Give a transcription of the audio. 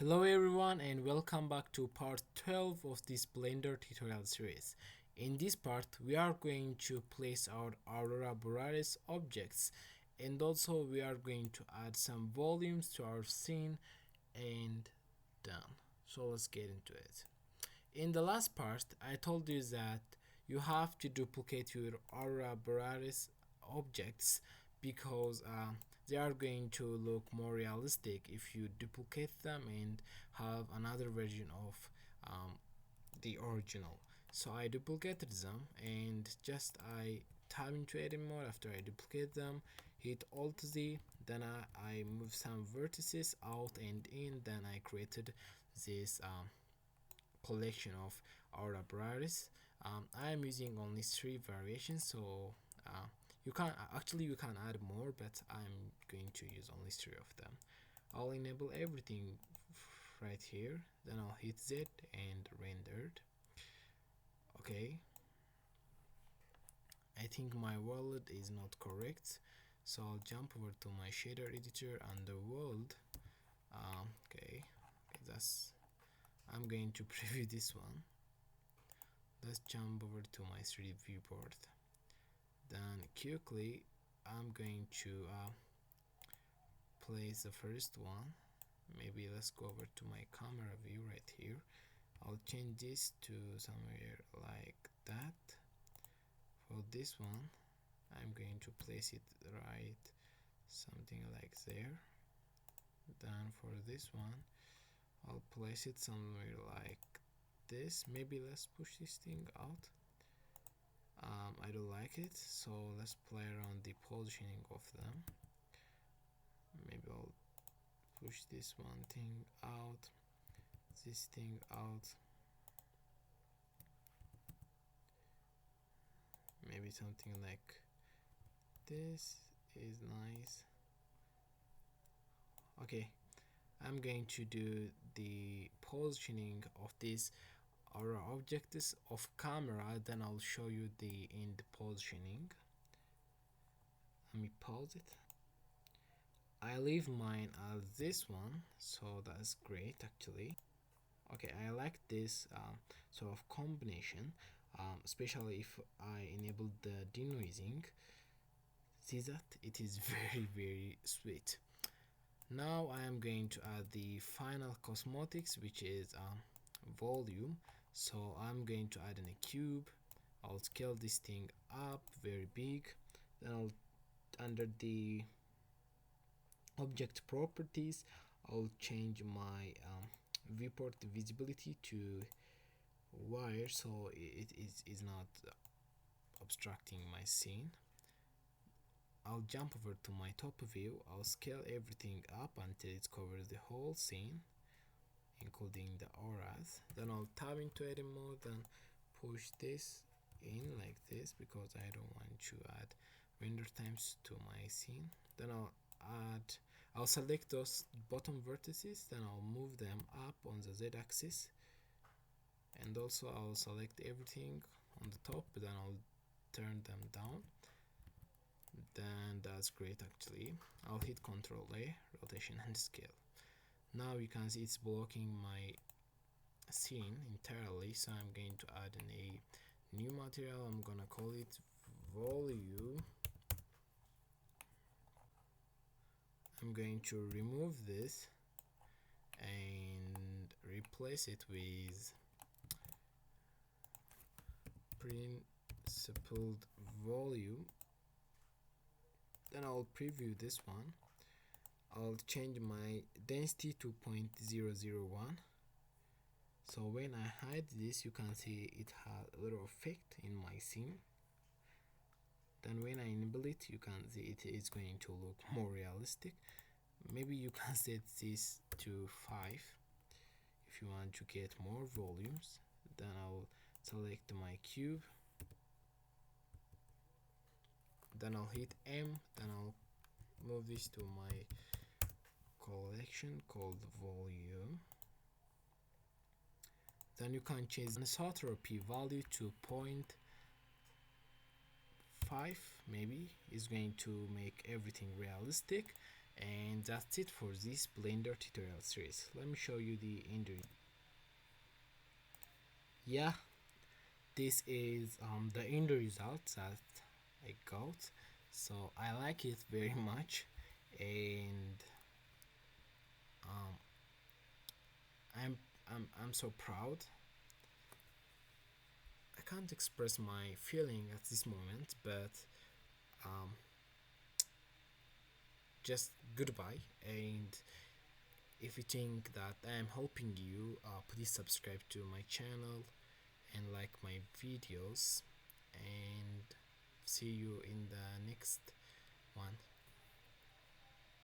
Hello everyone and welcome back to part 12 of this Blender tutorial series. In this part we are going to place our aurora borealis objects, and also we are going to add some volumes to our scene and done. So let's get into it. In the last part I told you that you have to duplicate your aurora borealis objects because they are going to look more realistic if you duplicate them and have another version of um, the original. So I duplicated them and just I tab into edit mode. After I duplicate them, hit Alt Z, then I move some vertices out and in, then I created this collection of aurora borealis. I am using only 3 variations, so uh, you can add more, but I'm going to use only 3 of them. I'll enable everything right here, then I'll hit Z and rendered. Okay, I think my world is not correct, so I'll jump over to my shader editor and the world. Okay, that's I'm going to preview this one. Let's jump over to my 3D viewport. Then quickly I'm going to place the first one. Maybe let's go over to my camera view right here. I'll change this to somewhere like that. For this one I'm going to place it right something like there. Then for this one I'll place it somewhere like this. Maybe let's push this thing out. I don't like it, so let's play around the positioning of them. Maybe I'll push this one thing out, this thing out, maybe something like this is nice. Okay, I'm going to do the positioning of this our objects of camera, then I'll show you the end positioning. Let me pause it. I leave mine as this one, so that's great actually. Okay, I like this sort of combination, especially if I enable the denoising. See that? It is very sweet. Now I am going to add the final cosmetics, which is volume. So I'm going to add in a cube. I'll scale this thing up very big. Then I'll under the object properties I'll change my viewport visibility to wire, so it is not obstructing my scene. I'll jump over to my top view. I'll scale everything up until it covers the whole scene, including the auras. Then I'll tab into edit mode and push this in like this because I don't want to add render times to my scene. Then I'll select those bottom vertices, then I'll move them up on the Z axis, and also I'll select everything on the top, then I'll turn them down. Then that's great actually. I'll hit Ctrl A, rotation and scale. Now you can see it's blocking my scene entirely, so I'm going to add in a new material. I'm gonna call it volume. I'm going to remove this and replace it with principled volume. Then I'll preview this one. I'll change my density to 0.001. So when I hide this, you can see it has a little effect in my scene. Then when I enable it, you can see it is going to look more realistic. Maybe you can set this to 5 if you want to get more volumes. Then I'll select my cube, then I'll hit M, then I'll move this to my collection called volume. Then you can change the anisotropy value to 0.5, maybe is going to make everything realistic. And that's it for this Blender tutorial series. Let me show you the end. Yeah, this is the end result that I got. So I like it very much, and um, I'm so proud. I can't express my feeling at this moment, but um, just goodbye. And if you think that I am helping you, please subscribe to my channel and like my videos, and see you in the next one.